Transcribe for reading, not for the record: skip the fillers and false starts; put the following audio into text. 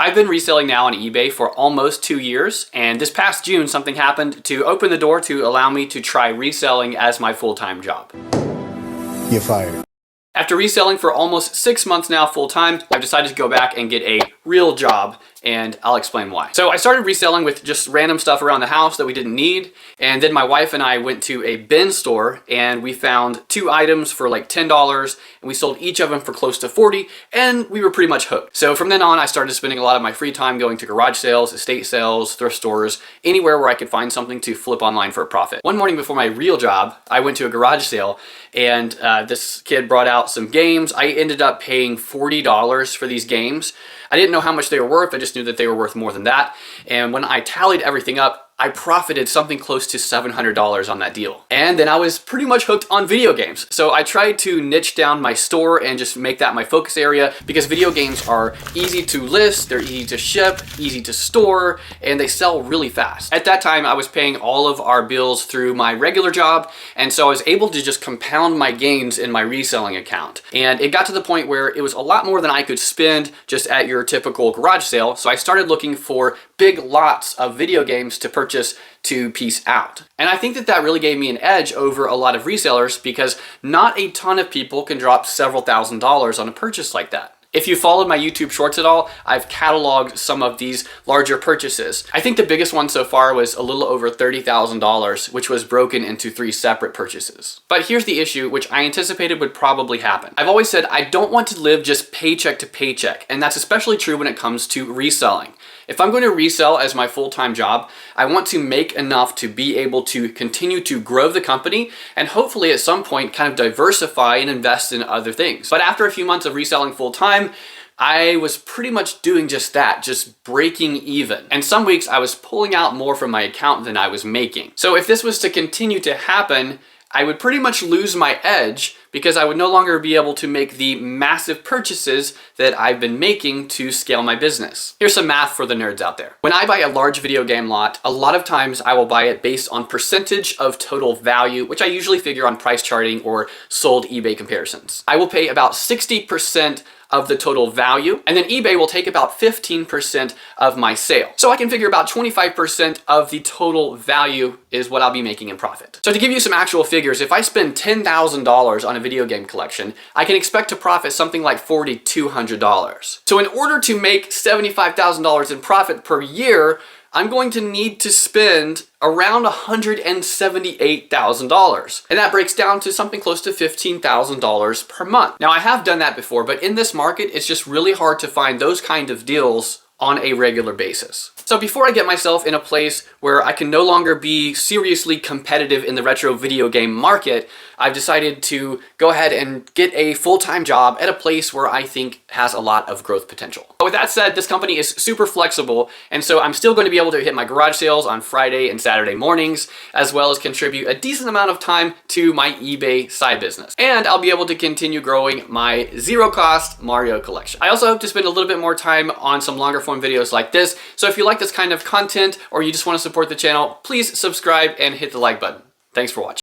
I've been reselling now on eBay for almost 2 years, and this past June something happened to open the door to allow me to try reselling as my full-time job. You're fired. After reselling for almost 6 months now full-time, I've decided to go back and get a real job, and I'll explain why. So I started reselling with just random stuff around the house that we didn't need, and then my wife and I went to a bin store and we found 2 items for like $10, and we sold each of them for close to $40, and we were pretty much hooked. So from then on, I started spending a lot of my free time going to garage sales, estate sales, thrift stores, anywhere where I could find something to flip online for a profit. One morning before my real job, I went to a garage sale, and this kid brought out some games. I ended up paying $40 for these games. I didn't know how much they were worth. I just knew that they were worth more than that. And when I tallied everything up, I profited something close to $700 on that deal. And then I was pretty much hooked on video games. So I tried to niche down my store and just make that my focus area, because video games are easy to list, they're easy to ship, easy to store, and they sell really fast. At that time, I was paying all of our bills through my regular job, and so I was able to just compound my gains in my reselling account. And it got to the point where it was a lot more than I could spend just at your typical garage sale. So I started looking for big lots of video games to purchase to piece out. And I think that that really gave me an edge over a lot of resellers, because not a ton of people can drop several $1,000s on a purchase like that. If you followed my YouTube shorts at all, I've cataloged some of these larger purchases. I think the biggest one so far was a little over $30,000, which was broken into 3 separate purchases. But here's the issue, which I anticipated would probably happen. I've always said I don't want to live just paycheck to paycheck, and that's especially true when it comes to reselling. If I'm going to resell as my full-time job, I want to make enough to be able to continue to grow the company and hopefully at some point kind of diversify and invest in other things. But after a few months of reselling full-time, I was pretty much doing just that, just breaking even. And some weeks I was pulling out more from my account than I was making. So if this was to continue to happen, I would pretty much lose my edge, because I would no longer be able to make the massive purchases that I've been making to scale my business. Here's some math for the nerds out there. When I buy a large video game lot, a lot of times I will buy it based on percentage of total value, which I usually figure on price charting or sold eBay comparisons. I will pay about 60% of the total value, and then eBay will take about 15% of my sale. So I can figure about 25% of the total value is what I'll be making in profit. So to give you some actual figures, if I spend $10,000 on a video game collection, I can expect to profit something like $4,200. So in order to make $75,000 in profit per year, I'm going to need to spend around $178,000. And that breaks down to something close to $15,000 per month. Now I have done that before, but in this market, it's just really hard to find those kind of deals on a regular basis. So before I get myself in a place where I can no longer be seriously competitive in the retro video game market, I've decided to go ahead and get a full-time job at a place where I think has a lot of growth potential. But with that said, this company is super flexible, and so I'm still going to be able to hit my garage sales on Friday and Saturday mornings, as well as contribute a decent amount of time to my eBay side business. And I'll be able to continue growing my zero-cost Mario collection. I also hope to spend a little bit more time on some longer form videos like this, so if you like this kind of content or you just want to support the channel, please subscribe and hit the like button. Thanks for watching.